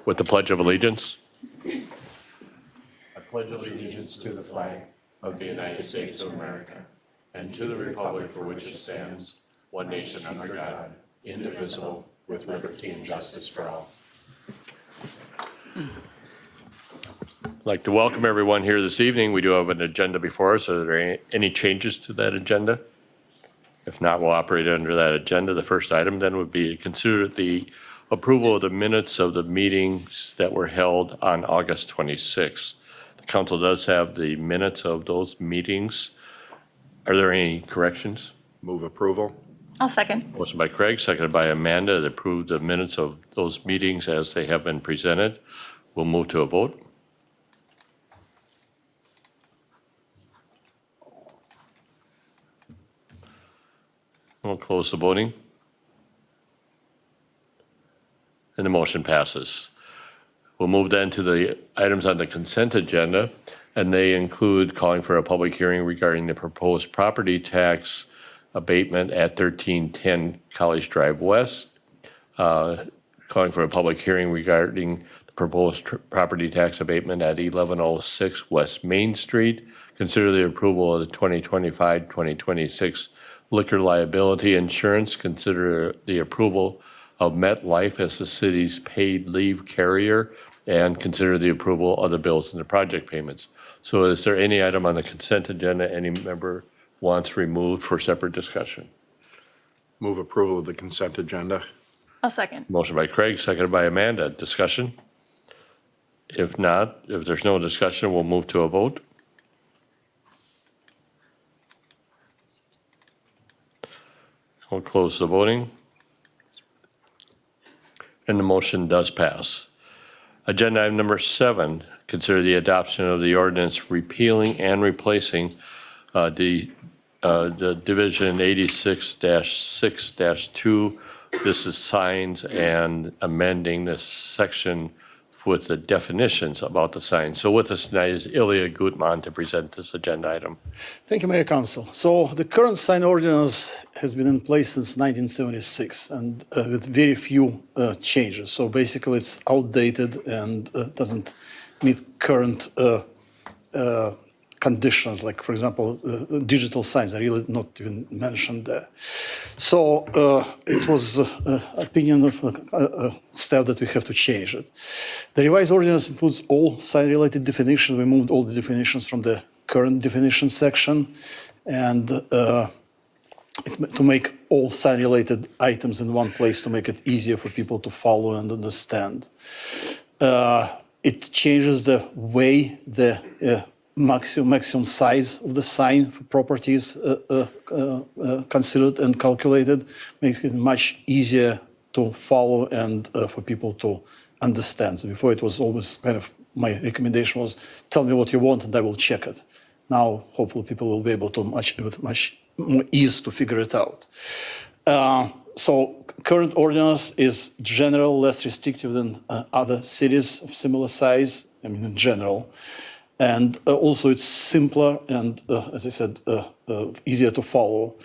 with the Pledge of Allegiance. I pledge allegiance to the flag of the United States of America and to the republic for which it stands, one nation under God, indivisible, with liberty and justice for all. I'd like to welcome everyone here this evening. We do have an agenda before us. Are there any changes to that agenda? If not, we'll operate under that agenda. The first item then would be consider the approval of the minutes of the meetings that were held on August 26th. The council does have the minutes of those meetings. Are there any corrections? Move approval. I'll second. Motion by Craig, seconded by Amanda, to approve the minutes of those meetings as they have been presented. We'll move to a vote. We'll close the voting. And the motion passes. We'll move then to the items on the consent agenda, and they include calling for a public hearing regarding the proposed property tax abatement at 1310 College Drive West, calling for a public hearing regarding the proposed property tax abatement at 1106 West Main Street, consider the approval of the 2025-2026 liquor liability insurance, consider the approval of MetLife as the city's paid leave carrier, and consider the approval of the bills and the project payments. So is there any item on the consent agenda any member wants removed for separate discussion? Move approval of the consent agenda. I'll second. Motion by Craig, seconded by Amanda. Discussion? If not, if there's no discussion, we'll move to a vote. We'll close the voting. And the motion does pass. Agenda item number 7, consider the adoption of the ordinance repealing and replacing the Division 86-6-2. This is signs and amending this section with the definitions about the signs. So with us tonight is Ilya Gutman to present this agenda item. Thank you, Mayor Council. So the current sign ordinance has been in place since 1976 and with very few changes. So basically it's outdated and doesn't meet current conditions, like, for example, digital signs are really not even mentioned there. So it was opinion of staff that we have to change it. The revised ordinance includes all sign-related definitions. We moved all the definitions from the current definition section, and to make all sign-related items in one place to make it easier for people to follow and understand. It changes the way the maximum size of the sign for properties considered and calculated, makes it much easier to follow and for people to understand. So before it was always kind of, my recommendation was, tell me what you want and I will check it. Now, hopefully people will be able to with much more ease to figure it out. So current ordinance is general, less restrictive than other cities of similar size, I mean in general. And also it's simpler and, as I said, easier to follow.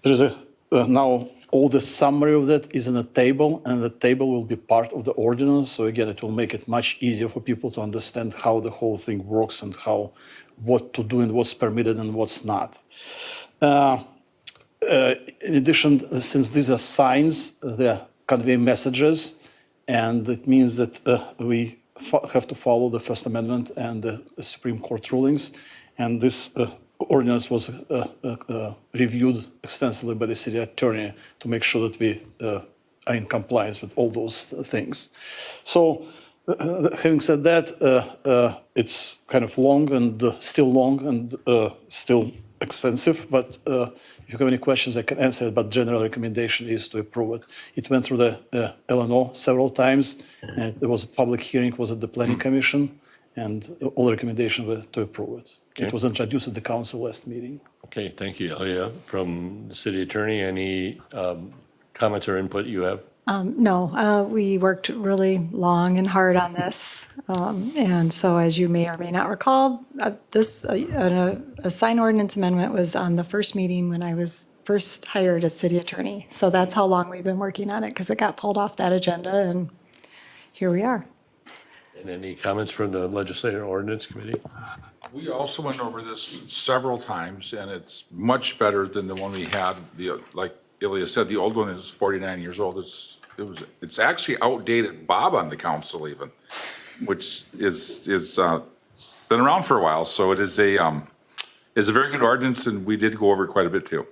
There is now all the summary of that is in a table, and the table will be part of the ordinance. So again, it will make it much easier for people to understand how the whole thing works and what to do and what's permitted and what's not. In addition, since these are signs, they convey messages, and it means that we have to follow the First Amendment and the Supreme Court rulings. And this ordinance was reviewed extensively by the city attorney to make sure that we are in compliance with all those things. So having said that, it's kind of long and still extensive, but if you have any questions, I can answer it, but general recommendation is to approve it. It went through the LNO several times, and there was a public hearing, was at the Planning Commission, and all the recommendations were to approve it. Okay. It was introduced at the council last meeting. Okay, thank you, Ilya. From the city attorney, any comments or input you have? No, we worked really long and hard on this. And so as you may or may not recall, a sign ordinance amendment was on the first meeting when I was first hired as city attorney. So that's how long we've been working on it, because it got pulled off that agenda, and here we are. And any comments from the Legislative Ordinance Committee? We also went over this several times, and it's much better than the one we had. Like Ilya said, the old one is 49 years old. It's actually outdated. Bob on the council even, which is been around for a while. So it is a very good ordinance, and we did go over it quite a bit too.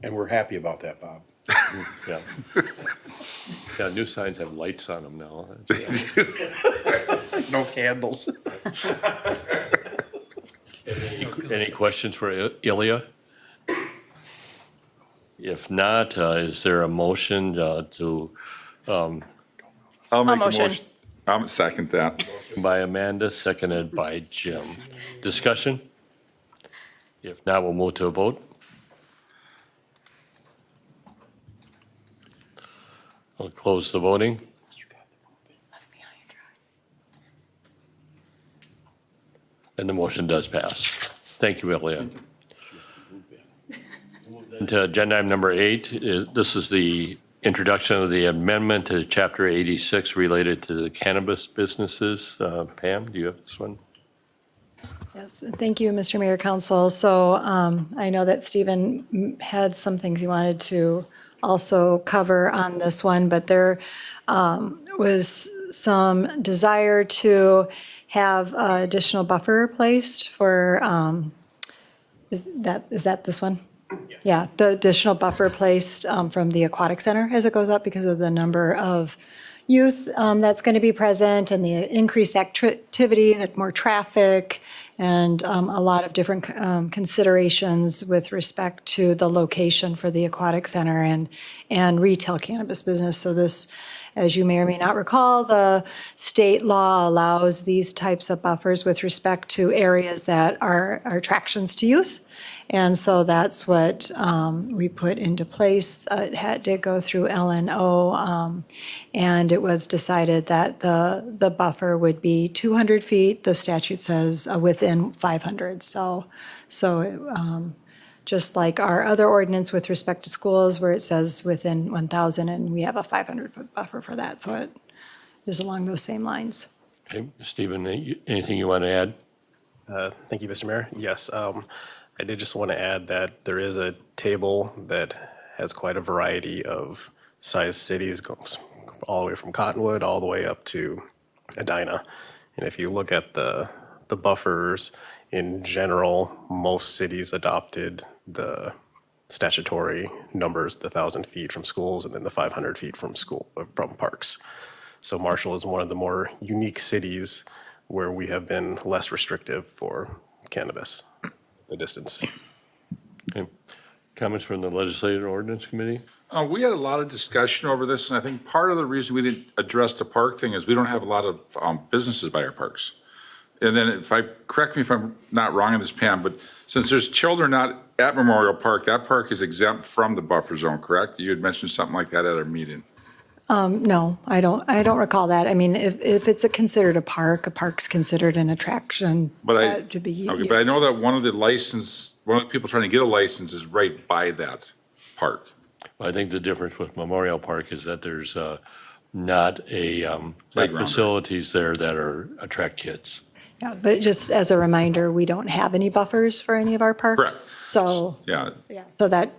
And we're happy about that, Bob. Yeah. Yeah, new signs have lights on them now. No candles. Any questions for Ilya? If not, is there a motion to, I'll make a motion. motion. I'll second that. by Amanda, seconded by Jim? Discussion? If not, we'll move to a vote. I'll close the voting. And the motion does pass. Thank you, Ilya. To agenda item number 8, this is the introduction of the amendment to Chapter 86 related to the cannabis businesses. Pam, do you have this one? Yes, thank you, Mr. Mayor, Council. So I know that Stephen had some things he wanted to also cover on this one, but there was some desire to have additional buffer placed for, is that this one? Yes. Yeah, the additional buffer placed from the aquatic center as it goes up because of the number of youth that's going to be present and the increased activity, more traffic, and a lot of different considerations with respect to the location for the aquatic center and retail cannabis business. So this, as you may or may not recall, the state law allows these types of buffers with respect to areas that are attractions to youth. And so that's what we put into place. It did go through LNO, and it was decided that the buffer would be 200 feet. The statute says within 500. So just like our other ordinance with respect to schools where it says within 1,000, and we have a 500-foot buffer for that. So it is along those same lines. Okay, Stephen, anything you want to add? Thank you, Mr. Mayor. Yes, I did just want to add that there is a table that has quite a variety of size cities, goes all the way from Cottonwood all the way up to Edina. And if you look at the buffers in general, most cities adopted the statutory numbers, the 1,000 feet from schools and then the 500 feet from parks. So Marshall is one of the more unique cities where we have been less restrictive for cannabis, the distance. Okay. Comments from the Legislative Ordinance Committee? We had a lot of discussion over this, and I think part of the reason we didn't address the park thing is we don't have a lot of businesses by our parks. And then correct me if I'm not wrong on this, Pam, but since there's children not at Memorial Park, that park is exempt from the buffer zone, correct? You had mentioned something like that at our meeting. No, I don't recall that. I mean, if it's considered a park's considered an attraction to be used. Okay, but I know that one of the people trying to get a license is right by that park. I think the difference with Memorial Park is that there's not Playground. facilities there that attract kids. Yeah, but just as a reminder, we don't have any buffers for any of our parks. Correct. So, Yeah, yeah, so that,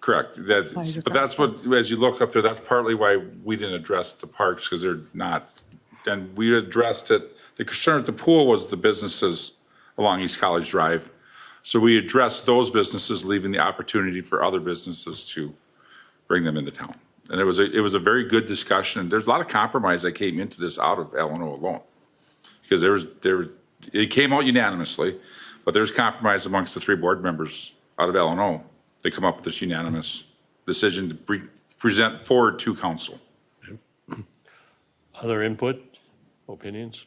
correct. Applies But that's across what, as you look up there, that's partly why we didn't address the parks, because they're not. And we addressed it, the concern at the pool was the businesses along East College Drive. So we addressed those businesses, leaving the opportunity for other businesses to bring them into town. And it was a very good discussion. There's a lot of compromise that came into this out of L&O alone. Because it came out unanimously, but there's compromise amongst the 3 board members out of L&O. They come up with this unanimous decision to present forward to council. Other input, opinions?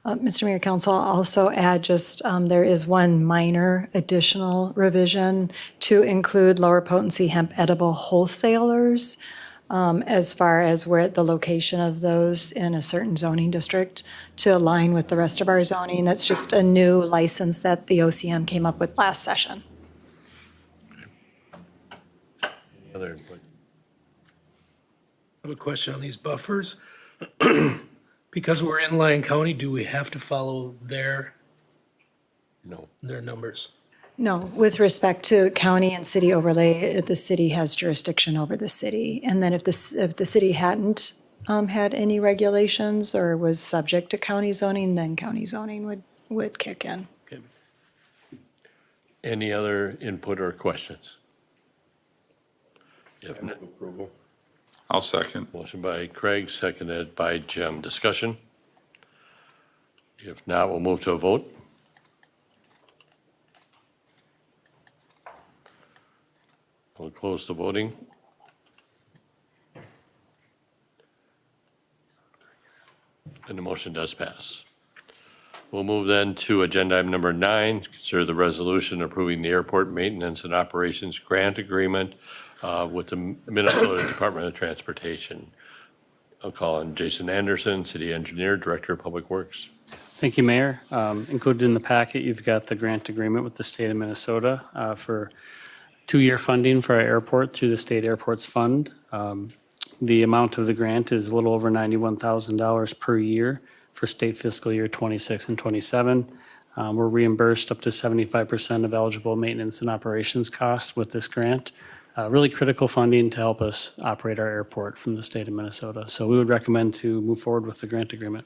Mr. Mayor, Council, I'll also add just, there is one minor additional revision to include lower potency hemp edible wholesalers as far as where the location of those in a certain zoning district to align with the rest of our zoning. That's just a new license that the OCM came up with last session. Other input? I have a question on these buffers. Because we're in Lyon County, do we have to follow their No. numbers? No, with respect to county and city overlay, the city has jurisdiction over the city. And then if the city hadn't had any regulations or was subject to county zoning, then county zoning would kick in. Any other input or questions? If not, Approval. I'll second. motion by Craig, seconded by Jim. Discussion? If not, we'll move to a vote. We'll close the voting. And the motion does pass. We'll move then to agenda item number 9, consider the resolution approving the airport maintenance and operations grant agreement with the Minnesota Department of Transportation. I'll call on Jason Anderson, City Engineer, Director of Public Works. Thank you, Mayor. Included in the packet, you've got the grant agreement with the state of Minnesota for 2-year funding for our airport through the State Airports Fund. The amount of the grant is a little over $91,000 per year for state fiscal year 26 and 27. We're reimbursed up to 75% of eligible maintenance and operations costs with this grant. Really critical funding to help us operate our airport from the state of Minnesota. So we would recommend to move forward with the grant agreement.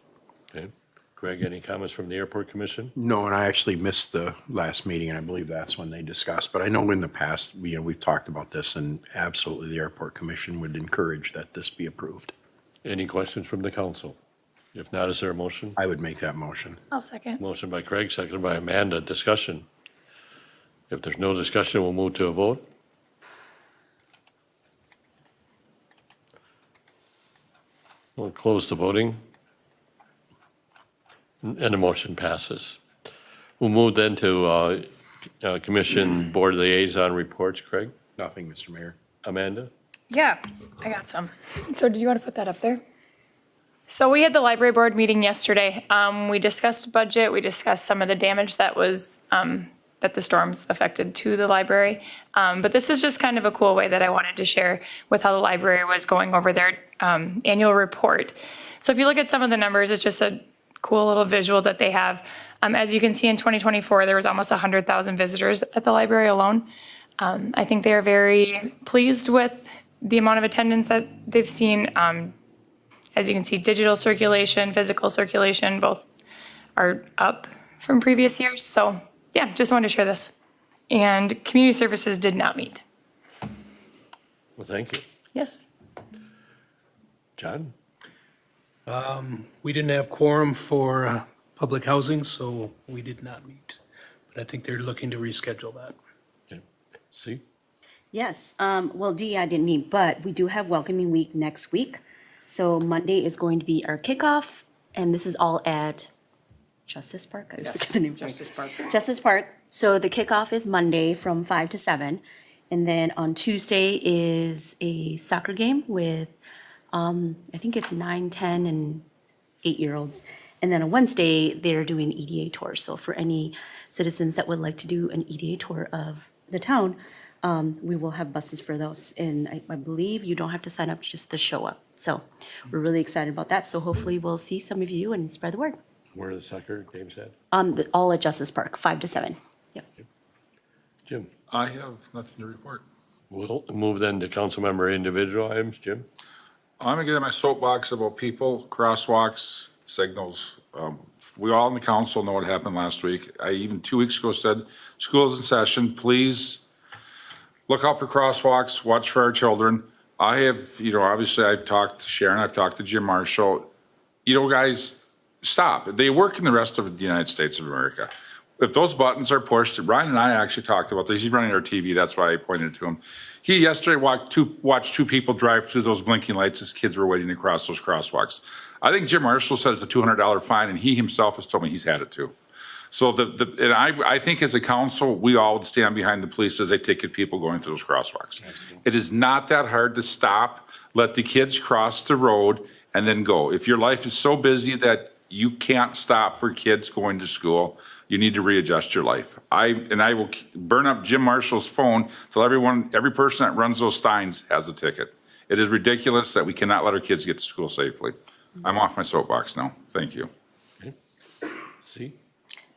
Okay. Greg, any comments from the Airport Commission? No, and I actually missed the last meeting, and I believe that's when they discussed. But I know in the past, we've talked about this, and absolutely the Airport Commission would encourage that this be approved. Any questions from the council? If not, is there a motion? I would make that motion. I'll second. Motion by Craig, seconded by Amanda. Discussion? If there's no discussion, we'll move to a vote. We'll close the voting. And the motion passes. We'll move then to Commission Board Liaison Reports. Craig? Nothing, Mr. Mayor. Amanda? Yeah, I got some. So did you want to put that up there? So we had the library board meeting yesterday. We discussed budget. We discussed some of the damage that was, that the storms affected to the library. But this is just kind of a cool way that I wanted to share with how the library was going over their annual report. So if you look at some of the numbers, it's just a cool little visual that they have. As you can see in 2024, there was almost 100,000 visitors at the library alone. I think they are very pleased with the amount of attendance that they've seen. As you can see, digital circulation, physical circulation, both are up from previous years. So yeah, just wanted to share this. And community services did not meet. Well, thank you. Yes. John? We didn't have quorum for public housing, so we did not meet. But I think they're looking to reschedule that. Okay. See? Yes, well, I didn't meet, but we do have welcoming week next week. So Monday is going to be our kickoff, and this is all at Justice Park? I always forget the name. Justice Park. Justice Park. So the kickoff is Monday from 5 to 7. And then on Tuesday is a soccer game with, I think it's 9, 10, and 8-year-olds. And then on Wednesday, they're doing EDA tours. So for any citizens that would like to do an EDA tour of the town, we will have buses for those. And I believe you don't have to sign up, just to show up. So we're really excited about that. So hopefully we'll see some of you and spread the word. Where are the soccer games at? All at Justice Park, 5 to 7. Yep. Jim? I have nothing to report. We'll move then to council member individual items. Jim? I'm gonna get in my soapbox about people, crosswalks, signals. We all in the council know what happened last week. I even 2 weeks ago said, school's in session, please look out for crosswalks, watch for our children. I have, obviously I've talked to Sharon, I've talked to Jim Marshall. Guys, stop. They work in the rest of the United States of America. If those buttons are pushed, Brian and I actually talked about this. He's running our TV. That's why I pointed to him. He yesterday watched two people drive through those blinking lights as kids were waiting to cross those crosswalks. I think Jim Marshall said it's a $200 fine, and he himself has told me he's had it too. So and I think as a council, we all would stand behind the police as they ticket people going through those crosswalks. Absolutely. It is not that hard to stop, let the kids cross the road, and then go. If your life is so busy that you can't stop for kids going to school, you need to readjust your life. I will burn up Jim Marshall's phone till every person that runs those signs has a ticket. It is ridiculous that we cannot let our kids get to school safely. I'm off my soapbox now. Thank you. See?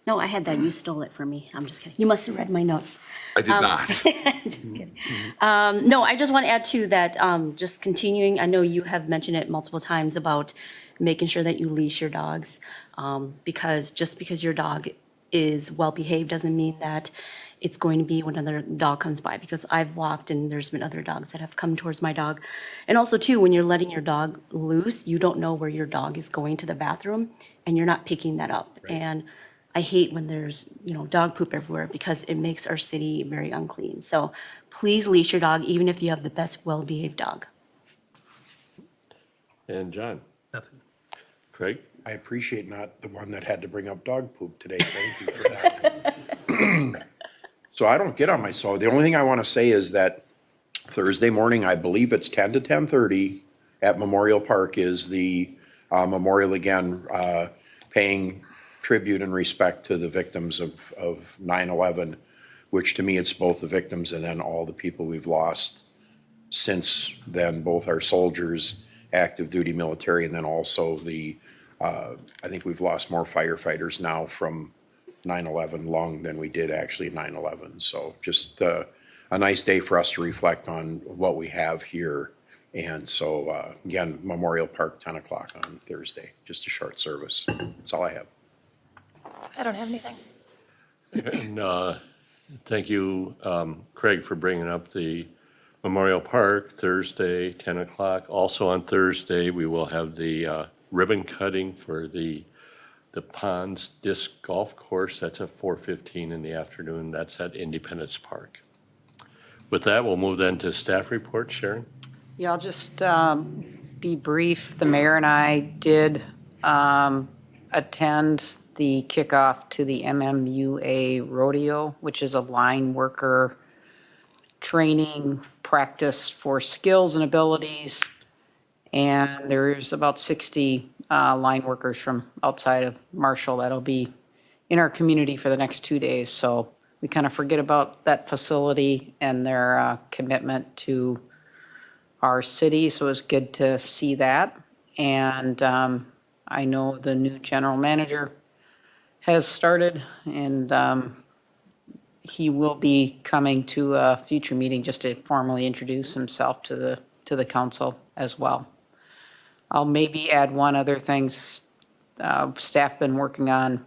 No, I had that. You stole it from me. I'm just kidding. You must have read my notes. I did not. Just kidding. No, I just want to add to that, just continuing, I know you have mentioned it multiple times about making sure that you leash your dogs. Because just because your dog is well-behaved doesn't mean that it's going to be when another dog comes by. Because I've walked and there's been other dogs that have come towards my dog. And also too, when you're letting your dog loose, you don't know where your dog is going to the bathroom and you're not picking that up. And I hate when there's, dog poop everywhere because it makes our city very unclean. So please leash your dog, even if you have the best well-behaved dog. And John? Nothing. Craig? I appreciate not the one that had to bring up dog poop today. Thank you for that. So I don't get on my soul. The only thing I want to say is that Thursday morning, I believe it's 10 to 10:30 at Memorial Park is the memorial again, paying tribute and respect to the victims of 9/11, which to me, it's both the victims and then all the people we've lost since then, both our soldiers, active duty military, and then also I think we've lost more firefighters now from 9/11 long than we did actually 9/11. So just a nice day for us to reflect on what we have here. And so, again, Memorial Park, 10 o'clock on Thursday, just a short service. That's all I have. I don't have anything. And thank you, Craig, for bringing up the Memorial Park, Thursday, 10 o'clock. Also on Thursday, we will have the ribbon cutting for the Ponds Disc Golf Course. That's at 4:15 in the afternoon. That's at Independence Park. With that, we'll move then to staff report. Sharon? Yeah, I'll just be brief. The mayor and I did attend the kickoff to the MMUA Rodeo, which is a line worker training practice for skills and abilities. And there's about 60 line workers from outside of Marshall that'll be in our community for the next 2 days. So we kind of forget about that facility and their commitment to our city. So it's good to see that. And I know the new general manager has started, and he will be coming to a future meeting just to formally introduce himself to the council as well. I'll maybe add one other thing. Staff been working on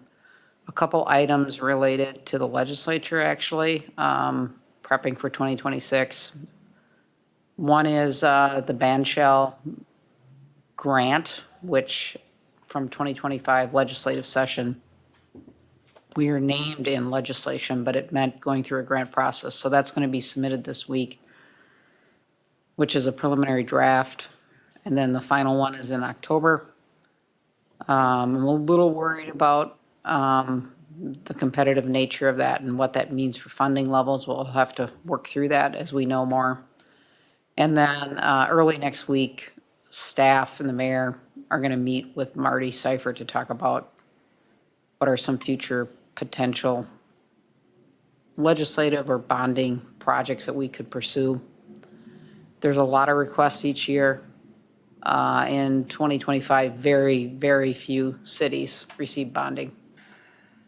a couple items related to the legislature, actually, prepping for 2026. One is the ban shell grant, which from 2025 legislative session, we are named in legislation, but it meant going through a grant process. So that's going to be submitted this week, which is a preliminary draft. And then the final one is in October. I'm a little worried about the competitive nature of that and what that means for funding levels. We'll have to work through that as we know more. And then early next week, staff and the mayor are going to meet with Marty Seifert to talk about what are some future potential legislative or bonding projects that we could pursue. There's a lot of requests each year. In 2025, very, very few cities receive bonding.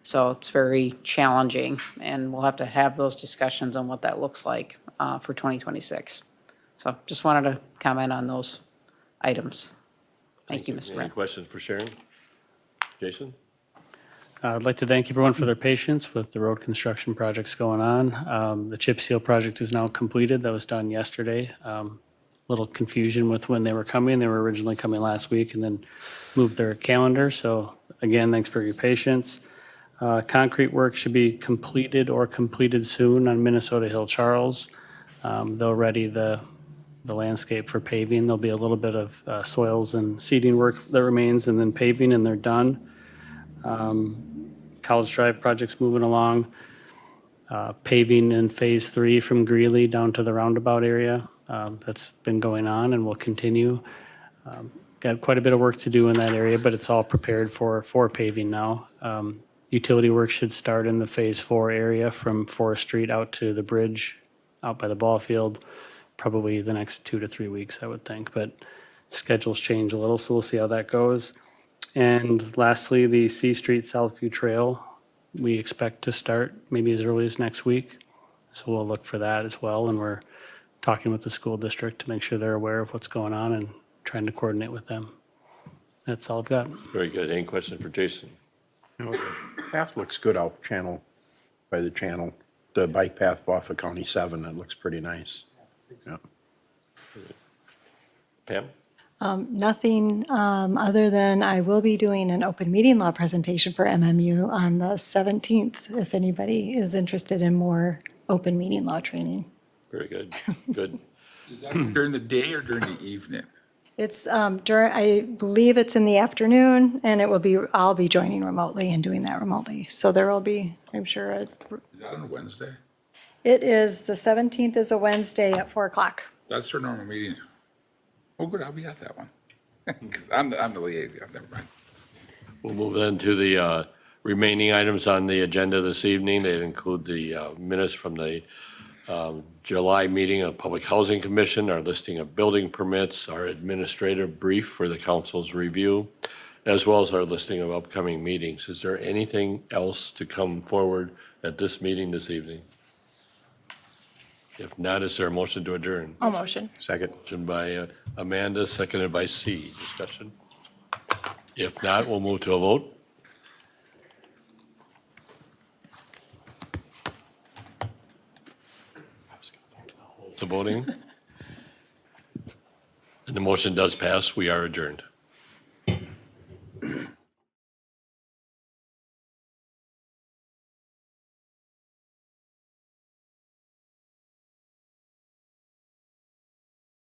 So it's very challenging, and we'll have to have those discussions on what that looks like for 2026. So just wanted to comment on those items. Thank you, Mr. Any Mayor. questions for Sharon? Jason? I'd like to thank everyone for their patience with the road construction projects going on. The chip seal project is now completed. That was done yesterday. Little confusion with when they were coming. They were originally coming last week and then moved their calendar. So again, thanks for your patience. Concrete work should be completed or completed soon on Minnesota Hill Charles. They'll ready the landscape for paving. There'll be a little bit of soils and seeding work that remains, and then paving, and they're done. College Drive project's moving along. Paving in Phase 3 from Greeley down to the roundabout area. That's been going on and will continue. Got quite a bit of work to do in that area, but it's all prepared for paving now. Utility work should start in the Phase 4 area from Forest Street out to the bridge out by the ball field, probably the next 2 to 3 weeks, I would think. But Schedules change a little, so we'll see how that goes. And lastly, the C Street Southview Trail, we expect to start maybe as early as next week. So we'll look for that as well, and we're talking with the school district to make sure they're aware of what's going on and trying to coordinate with them. That's all I've got. Very good. Any question for Jason? Path looks good out by the channel. The bike path off of County 7, it looks pretty nice. Yeah. Pam? Nothing other than I will be doing an open meeting law presentation for MMU on the 17th, if anybody is interested in more open meeting law training. Very good. Good. Is that during the day or during the evening? It's I believe it's in the afternoon, and I'll be joining remotely and doing that remotely. So there will be, I'm sure, Is that on a Wednesday? it is, the 17th is a Wednesday at 4 o'clock. That's their normal meeting. Oh, good, I'll be at that one. 'Cause I'm the liaison, never mind. We'll move then to the remaining items on the agenda this evening. They include the minutes from the July meeting of Public Housing Commission, our listing of building permits, our administrative brief for the council's review, as well as our listing of upcoming meetings. Is there anything else to come forward at this meeting this evening? If not, is there a motion to adjourn? I'll motion. Second. Motion by Amanda, seconded by C. Discussion? If not, we'll move to a vote. The voting. And the motion does pass. We are adjourned.